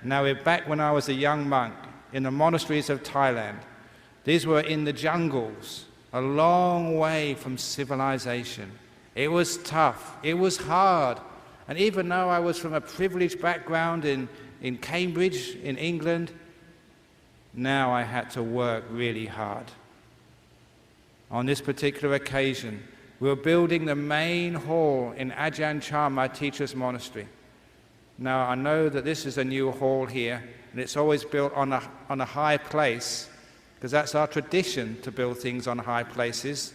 Now we're back when I was a young monk in the monasteries of Thailand. These were in the jungles, a long way from civilization. It was tough, it was hard. And even though I was from a privileged background in Cambridge, in England, now I had to work really hard. On this particular occasion, we were building the main hall in Ajan Braham, my teacher's monastery. Now, I know that this is a new hall here, and it's always built on a high place, because that's our tradition to build things on high places.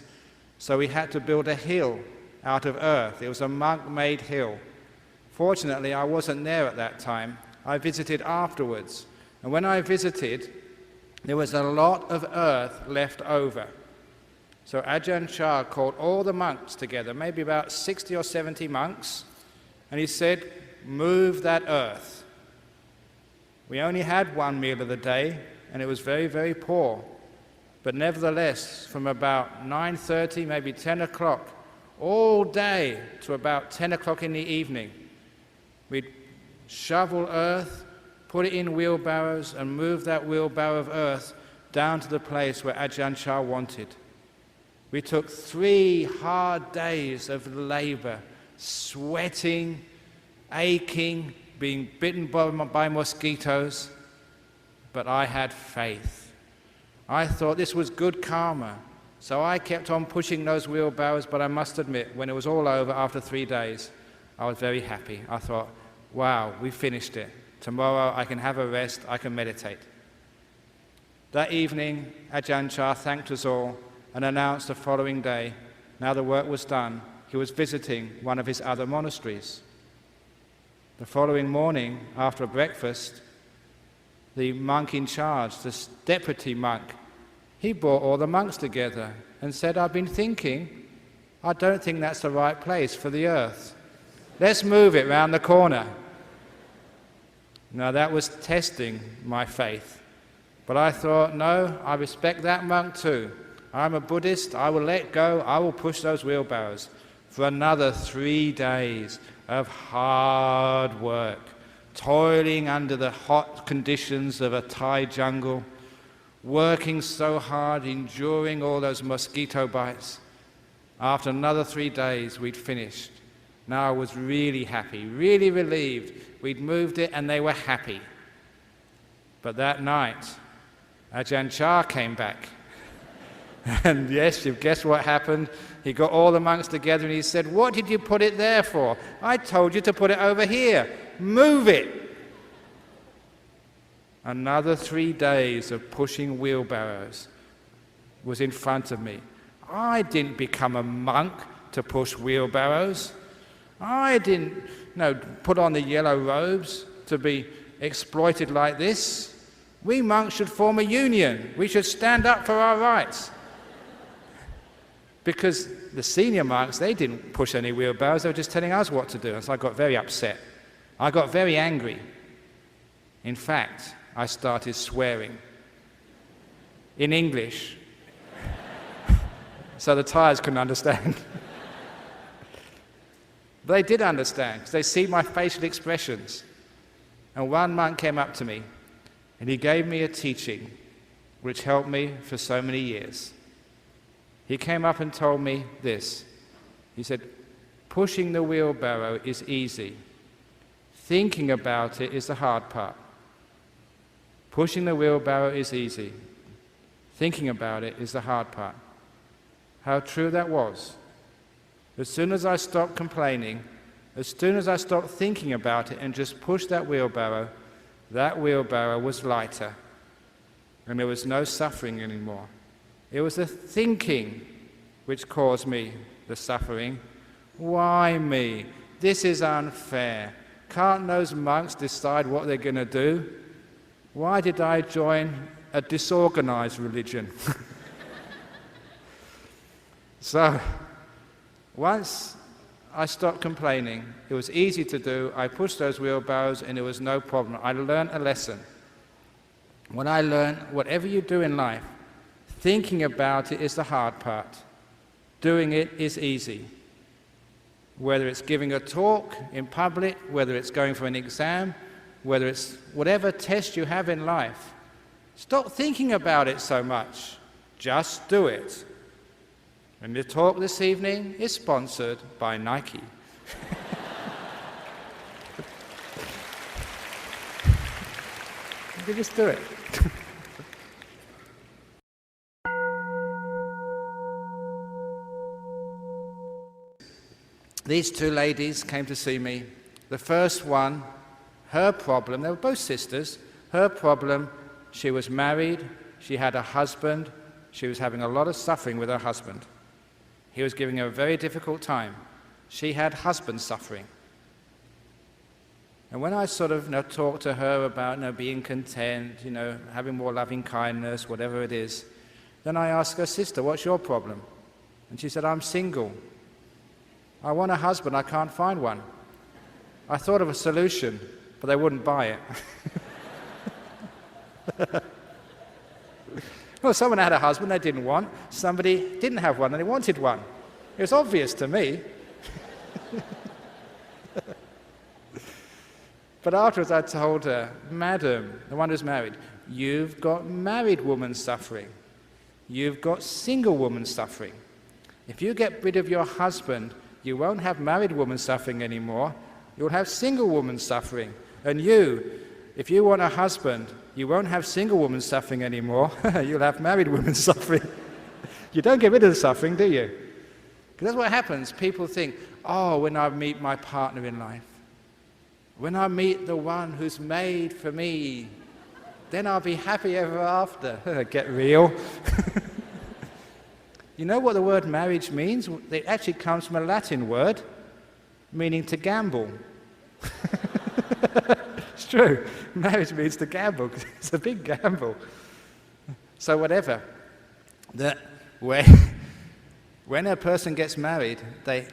So we had to build a hill out of earth. It was a monk-made hill. Fortunately, I wasn't there at that time. I visited afterwards. And when I visited, there was a lot of earth left over. So Ajahn Chah called all the monks together, maybe about 60 or 70 monks, and he said, move that earth. We only had one meal of the day, and it was very, very poor. But nevertheless, from about 9:30, maybe 10 o'clock, all day to about 10 o'clock in the evening, we'd shovel earth, put it in wheelbarrows, and move that wheelbarrow of earth down to the place where Ajahn Chah wanted. We took 3 hard days of labor, sweating, aching, being bitten by mosquitoes, but I had faith. I thought this was good karma, so I kept on pushing those wheelbarrows, but I must admit, when it was all over after 3 days, I was very happy. I thought, wow, we finished it. Tomorrow I can have a rest, I can meditate. That evening, Ajahn Chah thanked us all and announced the following day, now the work was done, he was visiting one of his other monasteries. The following morning, after breakfast, the monk in charge, the deputy monk, he brought all the monks together and said, I've been thinking, I don't think that's the right place for the earth. Let's move it round the corner. Now that was testing my faith. But I thought, no, I respect that monk too. I'm a Buddhist, I will let go, I will push those wheelbarrows. For another 3 days of hard work, toiling under the hot conditions of a Thai jungle, working so hard, enduring all those mosquito bites. After another 3 days, we'd finished. Now I was really happy, really relieved. We'd moved it and they were happy. But that night, Ajahn Chah came back. And yes, you've guessed what happened. He got all the monks together and he said, what did you put it there for? I told you to put it over here. Move it. Another 3 days of pushing wheelbarrows was in front of me. I didn't become a monk to push wheelbarrows. I didn't put on the yellow robes to be exploited like this. We monks should form a union. We should stand up for our rights. Because the senior monks, they didn't push any wheelbarrows, they were just telling us what to do. And so I got very upset. I got very angry. In fact, I started swearing in English. So the Thais couldn't understand. But they did understand, because they see my facial expressions. And one monk came up to me, and he gave me a teaching which helped me for so many years. He came up and told me this. He said, pushing the wheelbarrow is easy. Thinking about it is the hard part. Pushing the wheelbarrow is easy. Thinking about it is the hard part. How true that was. As soon as I stopped complaining, as soon as I stopped thinking about it and just pushed that wheelbarrow was lighter. And there was no suffering anymore. It was the thinking which caused me the suffering. Why me? This is unfair. Can't those monks decide what they're going to do? Why did I join a disorganized religion? So, once I stopped complaining, it was easy to do. I pushed those wheelbarrows and it was no problem. I learned a lesson. When I learned, whatever you do in life, thinking about it is the hard part. Doing it is easy. Whether it's giving a talk in public, whether it's going for an exam, whether it's whatever test you have in life, stop thinking about it so much. Just do it. And the talk this evening is sponsored by Nike. You just do it. These two ladies came to see me. The first one, her problem, they were both sisters, her problem, she was married, she had a husband, she was having a lot of suffering with her husband. He was giving her a very difficult time. She had husband suffering. And when I sort of talked to her about being content, having more loving kindness, whatever it is, then I asked her sister, what's your problem? And she said, I'm single. I want a husband, I can't find one. I thought of a solution, but they wouldn't buy it. Well, someone had a husband they didn't want, somebody didn't have one and they wanted one. It was obvious to me. But afterwards I told her, Madam, the one who's married, you've got married woman suffering. You've got single woman suffering. If you get rid of your husband, you won't have married woman suffering anymore. You'll have single woman suffering. And you, if you want a husband, you won't have single woman suffering anymore. You'll have married women suffering. You don't get rid of the suffering, do you? Because that's what happens. People think, oh, when I meet my partner in life, when I meet the one who's made for me, then I'll be happy ever after. Get real. You know what the word marriage means? It actually comes from a Latin word meaning to gamble. It's true. Marriage means to gamble because it's a big gamble. So whatever. When a person gets married, they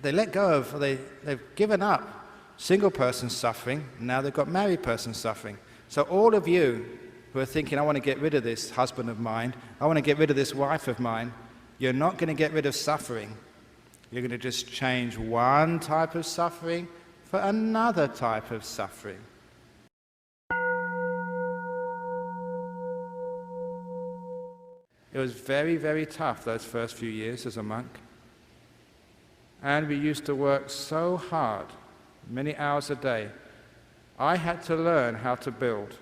let go of, they've given up single person suffering, now they've got married person suffering. So all of you who are thinking, I want to get rid of this husband of mine, I want to get rid of this wife of mine, you're not going to get rid of suffering. You're going to just change one type of suffering for another type of suffering. It was very, very tough those first few years as a monk. And we used to work so hard, many hours a day. I had to learn how to build.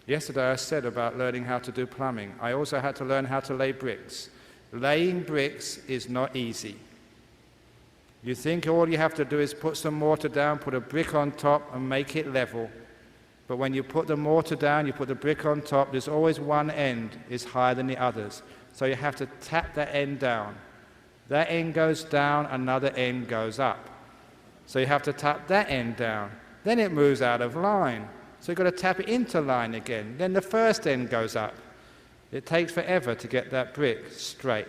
Yesterday I said about learning how to do plumbing. I also had to learn how to lay bricks. Laying bricks is not easy. You think all you have to do is put some mortar down, put a brick on top and make it level. But when you put the mortar down, you put the brick on top, there's always one end is higher than the others. So you have to tap that end down. That end goes down, another end goes up. So you have to tap that end down. Then it moves out of line. So you've got to tap it into line again. Then the first end goes up. It takes forever to get that brick straight.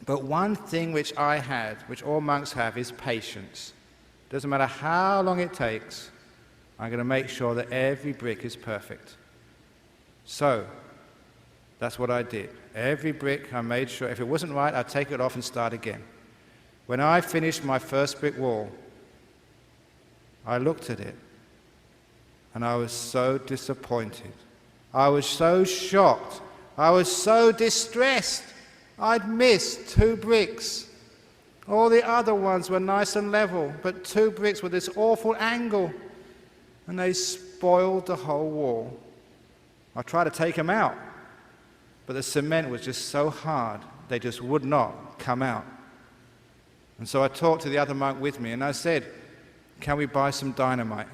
But one thing which I had, which all monks have, is patience. Doesn't matter how long it takes, I'm going to make sure that every brick is perfect. So, that's what I did. Every brick, I made sure, if it wasn't right, I'd take it off and start again. When I finished my first brick wall, I looked at it, and I was so disappointed. I was so shocked. I was so distressed. I'd missed 2 bricks. All the other ones were nice and level, but 2 bricks with this awful angle, and they spoiled the whole wall. I tried to take them out, but the cement was just so hard, they just would not come out. And so I talked to the other monk with me, and I said, can we buy some dynamite?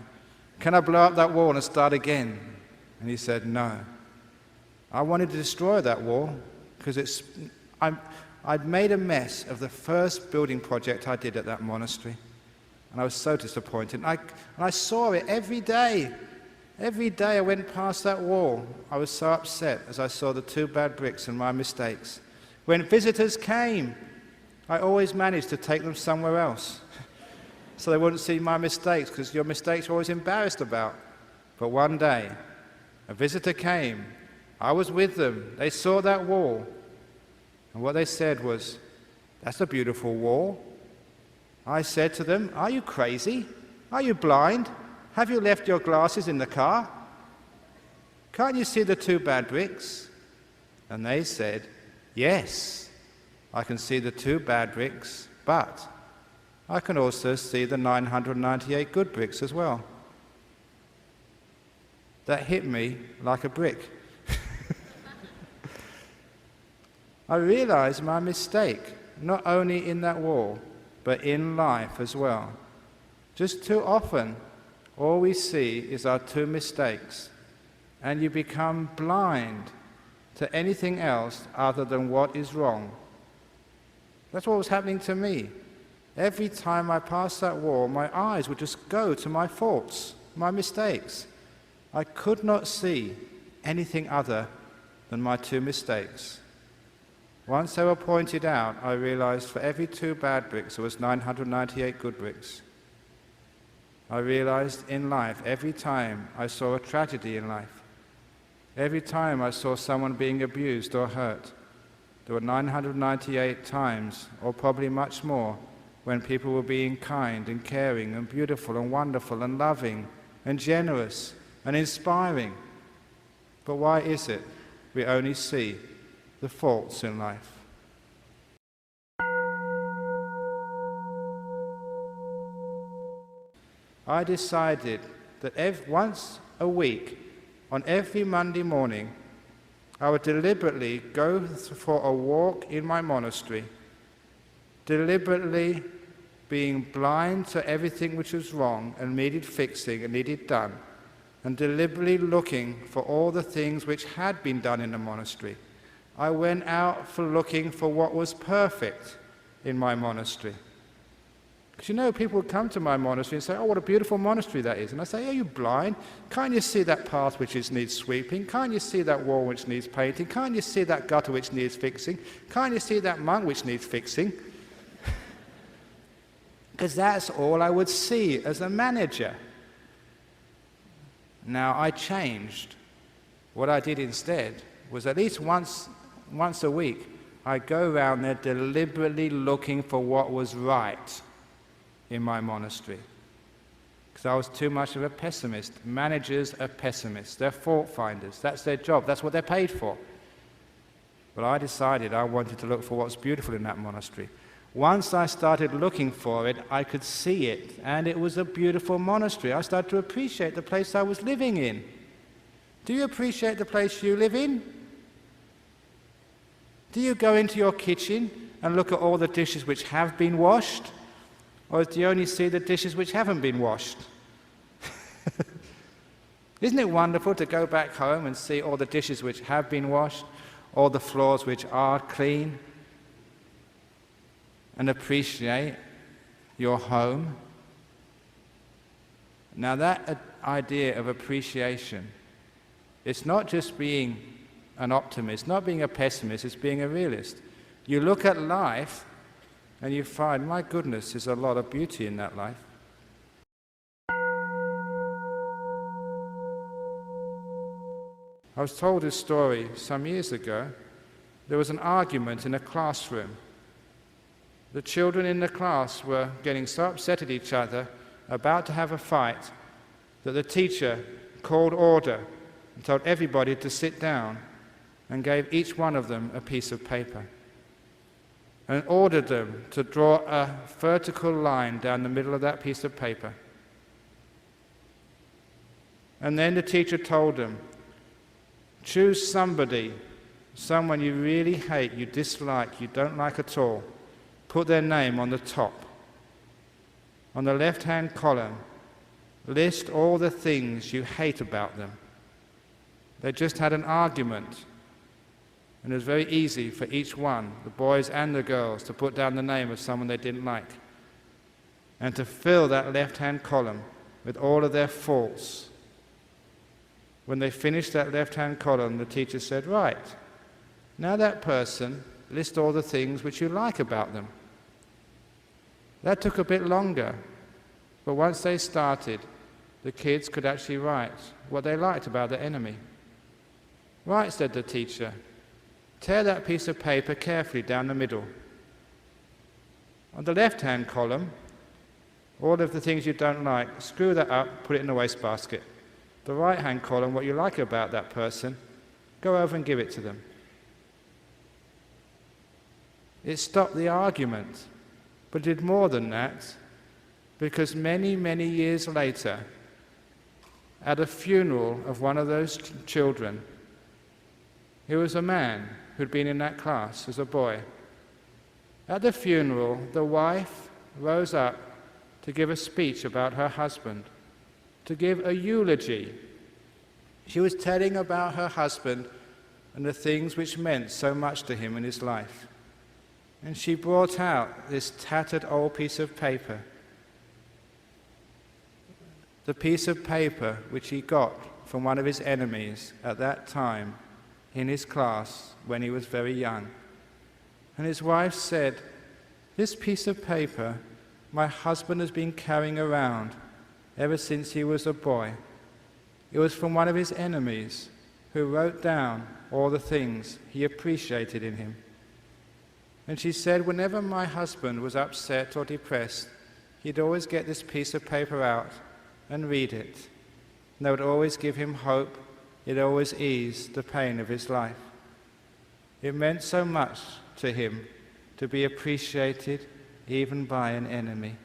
Can I blow up that wall and start again? And he said, no. I wanted to destroy that wall because I'd made a mess of the first building project I did at that monastery. And I was so disappointed. And I saw it every day. Every day I went past that wall. I was so upset as I saw the 2 bad bricks and my mistakes. When visitors came, I always managed to take them somewhere else so they wouldn't see my mistakes, because your mistakes you're always embarrassed about. But one day, a visitor came. I was with them. They saw that wall. And what they said was, that's a beautiful wall. I said to them, are you crazy? Are you blind? Have you left your glasses in the car? Can't you see the 2 bad bricks? And they said, yes, I can see the 2 bad bricks, but I can also see the 998 good bricks as well. That hit me like a brick. I realized my mistake, not only in that wall, but in life as well. Just too often, all we see is our 2 mistakes, and you become blind to anything else other than what is wrong. That's what was happening to me. Every time I passed that wall, my eyes would just go to my faults, my mistakes. I could not see anything other than my 2 mistakes. Once they were pointed out, I realized for every 2 bad bricks, there was 998 good bricks. I realized in life, every time I saw a tragedy in life, every time I saw someone being abused or hurt, there were 998 times, or probably much more, when people were being kind and caring and beautiful and wonderful and loving and generous and inspiring. But why is it we only see the faults in life? I decided that once a week, on every Monday morning, I would deliberately go for a walk in my monastery, deliberately being blind to everything which was wrong and needed fixing and needed done, and deliberately looking for all the things which had been done in the monastery. I went out for looking for what was perfect in my monastery. Because you know, people would come to my monastery and say, oh, what a beautiful monastery that is. And I say, are you blind? Can't you see that path which needs sweeping? Can't you see that wall which needs painting? Can't you see that gutter which needs fixing? Can't you see that monk which needs fixing? Because that's all I would see as a manager. Now, I changed. What I did instead was at least once a week, I'd go around there deliberately looking for what was right in my monastery. Because I was too much of a pessimist. Managers are pessimists. They're fault finders. That's their job. That's what they're paid for. But I decided I wanted to look for what's beautiful in that monastery. Once I started looking for it, I could see it, and it was a beautiful monastery. I started to appreciate the place I was living in. Do you appreciate the place you live in? Do you go into your kitchen and look at all the dishes which have been washed? Or do you only see the dishes which haven't been washed? Isn't it wonderful to go back home and see all the dishes which have been washed, all the floors which are clean, and appreciate your home? Now that idea of appreciation, it's not just being an optimist, not being a pessimist, it's being a realist. You look at life and you find, my goodness, there's a lot of beauty in that life. I was told this story some years ago. There was an argument in a classroom. The children in the class were getting so upset at each other, about to have a fight, that the teacher called order and told everybody to sit down and gave each one of them a piece of paper and ordered them to draw a vertical line down the middle of that piece of paper. And then the teacher told them, choose somebody, someone you really hate, you dislike, you don't like at all. Put their name on the top. On the left-hand column, list all the things you hate about them. They just had an argument. And it was very easy for each one, the boys and the girls, to put down the name of someone they didn't like and to fill that left-hand column with all of their faults. When they finished that left-hand column, the teacher said, right, now that person, list all the things which you like about them. That took a bit longer, but once they started, the kids could actually write what they liked about the enemy. Right, said the teacher, tear that piece of paper carefully down the middle. On the left-hand column, All of the things you don't like, screw that up, put it in the wastebasket. The right-hand column, what you like about that person, go over and give it to them. It stopped the argument, but did more than that, because many, many years later, at a funeral of one of those children, he was a man who'd been in that class as a boy. At the funeral, the wife rose up to give a speech about her husband, to give a eulogy. She was telling about her husband and the things which meant so much to him in his life. And she brought out this tattered old piece of paper, the piece of paper which he got from one of his enemies at that time in his class when he was very young. And his wife said, "This piece of paper my husband has been carrying around ever since he was a boy. It was from one of his enemies who wrote down all the things he appreciated in him." And she said, whenever my husband was upset or depressed, he'd always get this piece of paper out and read it. And that would always give him hope. It always eased the pain of his life. It meant so much to him to be appreciated even by an enemy.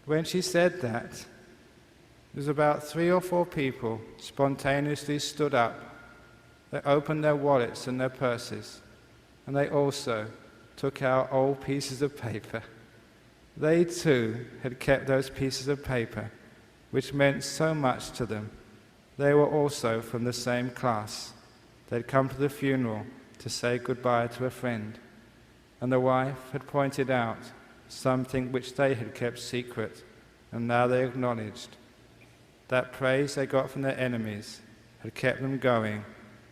When she said that, there was about 3 or 4 people spontaneously stood up. They opened their wallets and their purses, and they also took out old pieces of paper. They too had kept those pieces of paper, which meant so much to them. They were also from the same class. They'd come to the funeral to say goodbye to a friend, and the wife had pointed out something which they had kept secret, and now they acknowledged that praise they got from their enemies had kept them going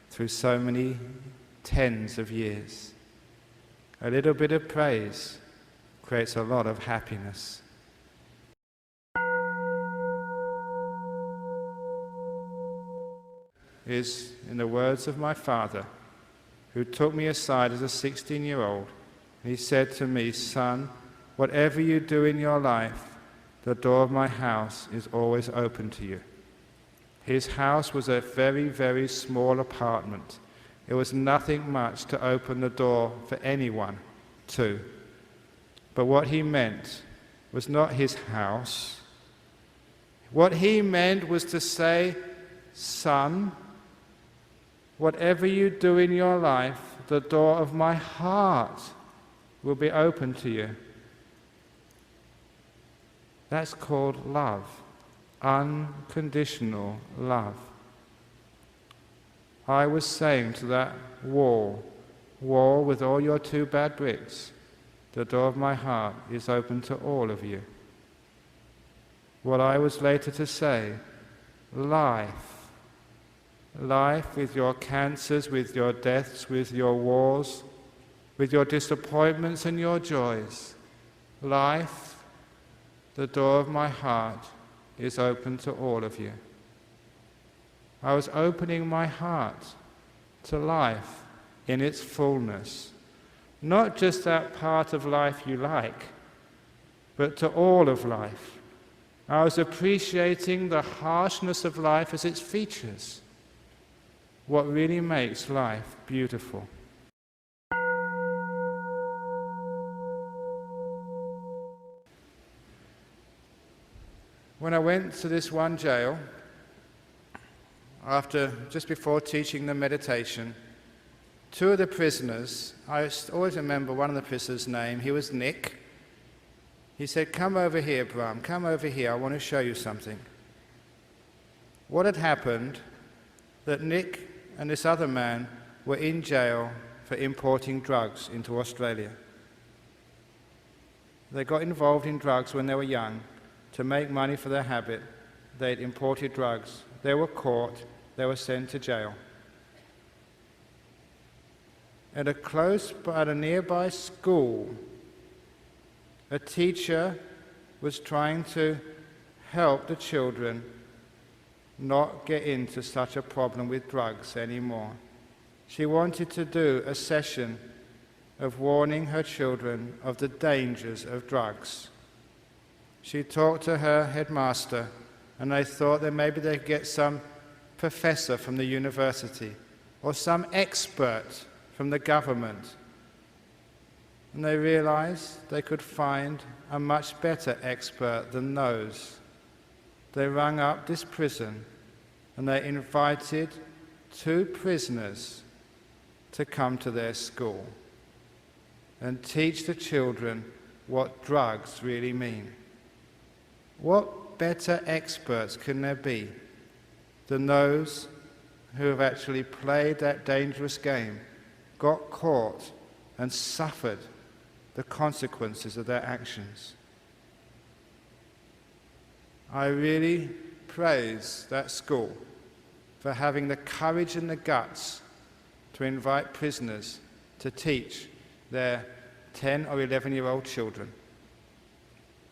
through so many tens of years. A little bit of praise creates a lot of happiness. Is in the words of my father, who took me aside as a 16-year-old. He said to me, "Son, whatever you do in your life, the door of my house is always open to you." His house was a very, very small apartment. It was nothing much to open the door for anyone to. But what he meant was not his house. What he meant was to say, "Son, whatever you do in your life, the door of my heart will be open to you." That's called love, unconditional love. I was saying to that wall with all your 2 bad bricks, the door of my heart is open to all of you. What I was later to say, life with your cancers, with your deaths, with your wars, with your disappointments and your joys. Life, the door of my heart is open to all of you. I was opening my heart to life in its fullness. Not just that part of life you like, but to all of life. I was appreciating the harshness of life as its features. What really makes life beautiful. When I went to this one jail, just before teaching the meditation, 2 of the prisoners, I always remember one of the prisoners' name, he was Nick. He said, "Come over here, Braham, come over here, I want to show you something." What had happened, that Nick and this other man were in jail for importing drugs into Australia. They got involved in drugs when they were young. To make money for their habit, they'd imported drugs. They were caught, they were sent to jail. At a nearby school, a teacher was trying to help the children not get into such a problem with drugs anymore. She wanted to do a session of warning her children of the dangers of drugs. she talked to her headmaster, and they thought that maybe they could get some professor from the university or some expert from the government. And they realized they could find a much better expert than those. They rang up this prison and they invited 2 prisoners to come to their school and teach the children what drugs really mean. What better experts can there be than those who have actually played that dangerous game, got caught, and suffered the consequences of their actions? I really praise that school for having the courage and the guts to invite prisoners to teach their 10 or 11-year-old children.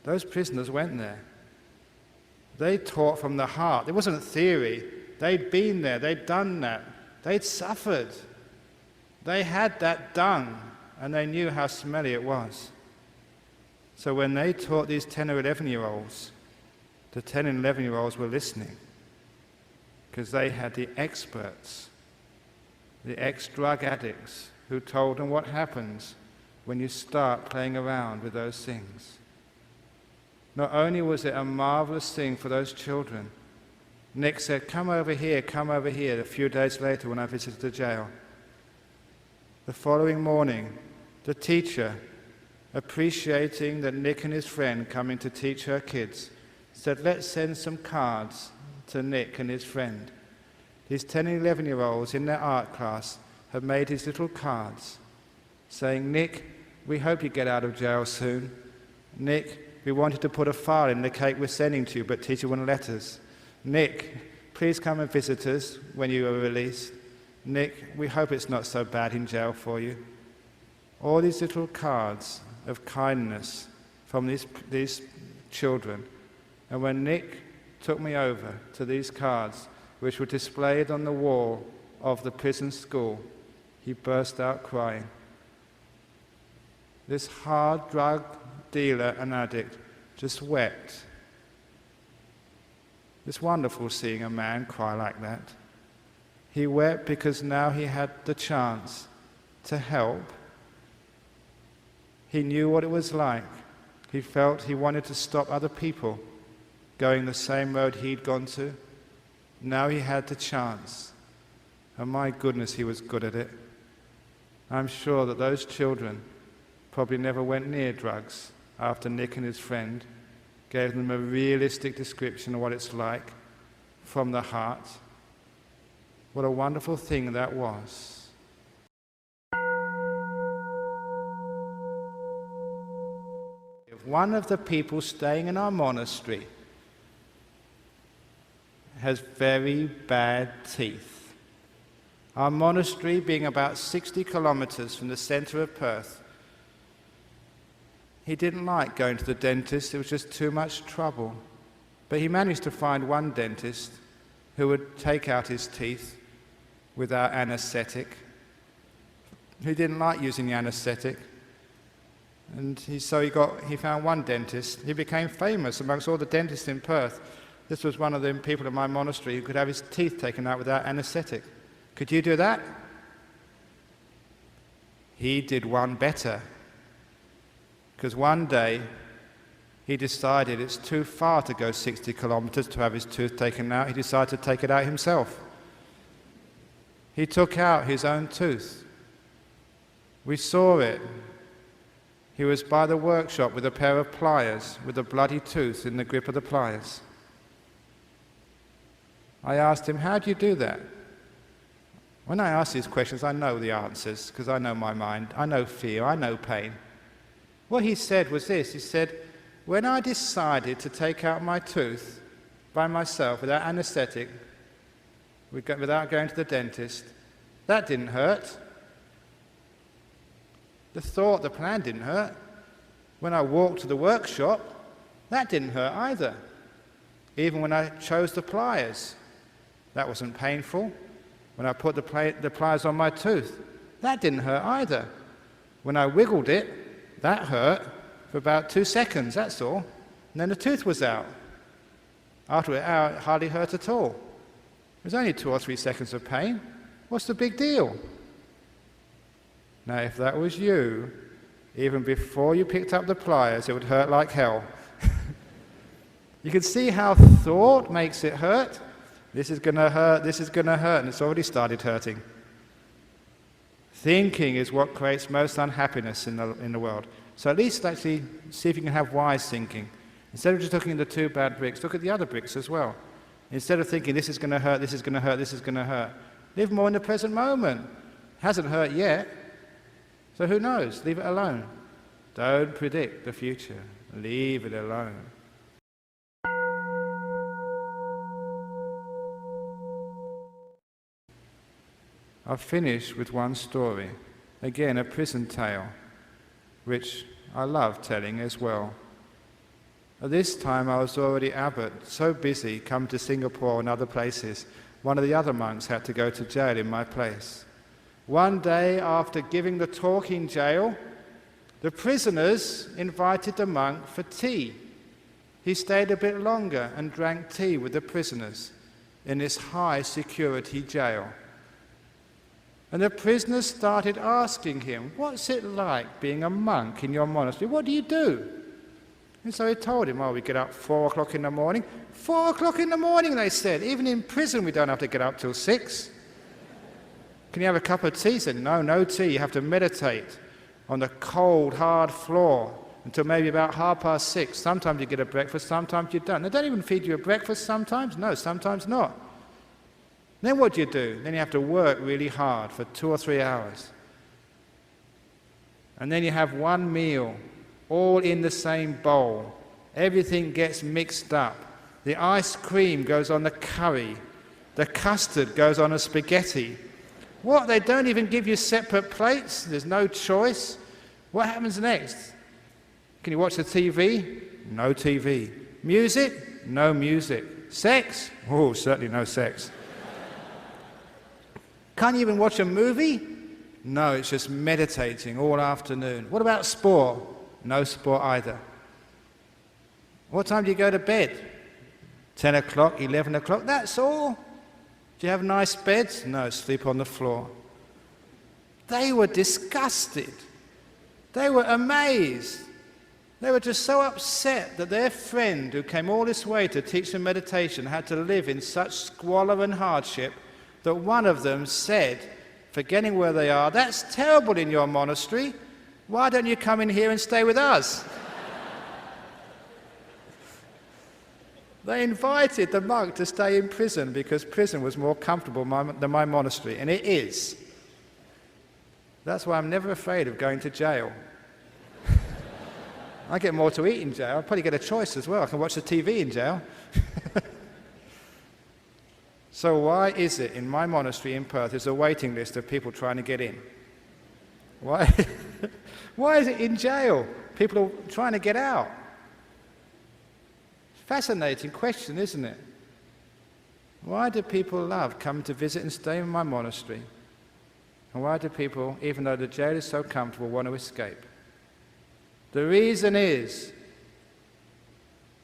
Those prisoners went there. They taught from the heart. It wasn't theory. They'd been there. They'd done that. They'd suffered. They had that done, and they knew how smelly it was. So when they taught these 10 or 11-year-olds, the 10 and 11-year-olds were listening because they had the experts, the ex-drug addicts who told them what happens when you start playing around with those things. Not only was it a marvelous thing for those children, Nick said, come over here, a few days later when I visited the jail. The following morning, the teacher, appreciating that Nick and his friend coming to teach her kids, said, let's send some cards to Nick and his friend. These 10 and 11-year-olds in their art class have made these little cards saying, Nick, we hope you get out of jail soon. Nick, we wanted to put a file in the cake we're sending to you, but teacher wouldn't let us. Nick, please come and visit us when you are released. Nick, we hope it's not so bad in jail for you. All these little cards of kindness from these children. And when Nick took me over to these cards, which were displayed on the wall of the prison school, he burst out crying. This hard drug dealer and addict just wept. It's wonderful seeing a man cry like that. He wept because now he had the chance to help. He knew what it was like. He felt he wanted to stop other people going the same road he'd gone to. Now he had the chance. And my goodness, he was good at it. I'm sure that those children probably never went near drugs after Nick and his friend gave them a realistic description of what it's like from the heart. What a wonderful thing that was. One of the people staying in our monastery has very bad teeth. Our monastery being about 60 kilometers from the center of Perth, he didn't like going to the dentist. It was just too much trouble. But he managed to find one dentist who would take out his teeth without anesthetic. He didn't like using the anesthetic. And he found one dentist. He became famous amongst all the dentists in Perth. This was one of the people in my monastery who could have his teeth taken out without anesthetic. Could you do that? He did one better. Because one day he decided it's too far to go 60 kilometers to have his tooth taken out. He decided to take it out himself. He took out his own tooth. We saw it. He was by the workshop with a pair of pliers, with a bloody tooth in the grip of the pliers. I asked him, how do you do that? When I ask these questions, I know the answers, because I know my mind. I know fear, I know pain. What he said was this. He said, when I decided to take out my tooth by myself without anesthetic, without going to the dentist, that didn't hurt. The plan didn't hurt. When I walked to the workshop, that didn't hurt either. Even when I chose the pliers, that wasn't painful. When I put the pliers on my tooth, that didn't hurt either. When I wiggled it, that hurt for about 2 seconds, that's all. And then the tooth was out. After it out, it hardly hurt at all. It was only 2 or 3 seconds of pain. What's the big deal? Now, if that was you, even before you picked up the pliers, it would hurt like hell. You can see how thought makes it hurt. This is going to hurt, this is going to hurt, and it's already started hurting. Thinking is what creates most unhappiness in the world. So at least actually see if you can have wise thinking. Instead of just looking at the 2 bad bricks, look at the other bricks as well. Instead of thinking this is going to hurt, this is going to hurt, this is going to hurt, live more in the present moment. It hasn't hurt yet, so who knows? Leave it alone. Don't predict the future. Leave it alone. I'll finish with one story, again a prison tale, which I love telling as well. At this time I was already abbot, so busy, come to Singapore and other places. One of the other monks had to go to jail in my place. One day after giving the talk in jail, the prisoners invited the monk for tea. He stayed a bit longer and drank tea with the prisoners in this high security jail. And the prisoners started asking him, what's it like being a monk in your monastery? What do you do? And so he told him, we get up 4 o'clock in the morning. 4 o'clock in the morning, they said. Even in prison we don't have to get up till 6. Can you have a cup of tea? He said, no tea. You have to meditate on the cold, hard floor until maybe about 6:30. Sometimes you get a breakfast, sometimes you don't. They don't even feed you a breakfast sometimes. No, sometimes not. Then what do you do? Then you have to work really hard for 2 or 3 hours. And then you have one meal, all in the same bowl. Everything gets mixed up. The ice cream goes on the curry. The custard goes on a spaghetti. What? They don't even give you separate plates? There's no choice? What happens next? Can you watch the TV? No TV. Music? No music. Sex? Oh, certainly no sex. Can't you even watch a movie? No, it's just meditating all afternoon. What about sport? No sport either. What time do you go to bed? 10 o'clock, 11 o'clock, that's all. Do you have nice beds? No, sleep on the floor. They were disgusted. They were amazed. They were just so upset that their friend, who came all this way to teach them meditation, had to live in such squalor and hardship that one of them said, forgetting where they are, that's terrible in your monastery. Why don't you come in here and stay with us? They invited the monk to stay in prison because prison was more comfortable than my monastery, and it is. That's why I'm never afraid of going to jail. I get more to eat in jail. I'll probably get a choice as well. I can watch the TV in jail. So why is it in my monastery in Perth there's a waiting list of people trying to get in? Why? Why is it in jail? People are trying to get out. Fascinating question, isn't it? Why do people love come to visit and stay in my monastery? And why do people, even though the jail is so comfortable, want to escape? The reason is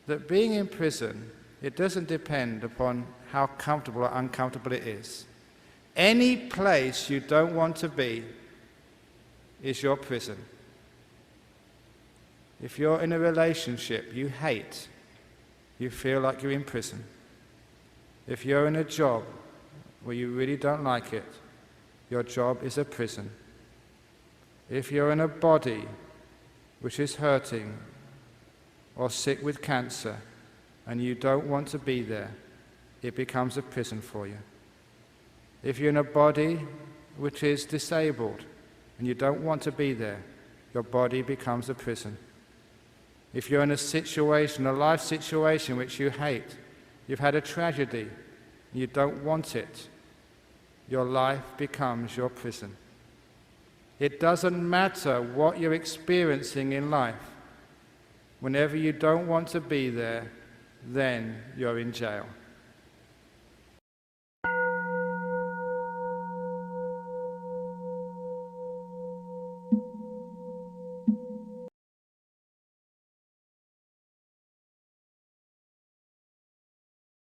that being in prison, it doesn't depend upon how comfortable or uncomfortable it is. Any place you don't want to be is your prison. If you're in a relationship you hate, you feel like you're in prison. If you're in a job where you really don't like it, your job is a prison. If you're in a body which is hurting or sick with cancer and you don't want to be there, it becomes a prison for you. If you're in a body which is disabled and you don't want to be there, your body becomes a prison. If you're in a situation, a life situation which you hate, you've had a tragedy, and you don't want it, your life becomes your prison. It doesn't matter what you're experiencing in life. Whenever you don't want to be there, then you're in jail.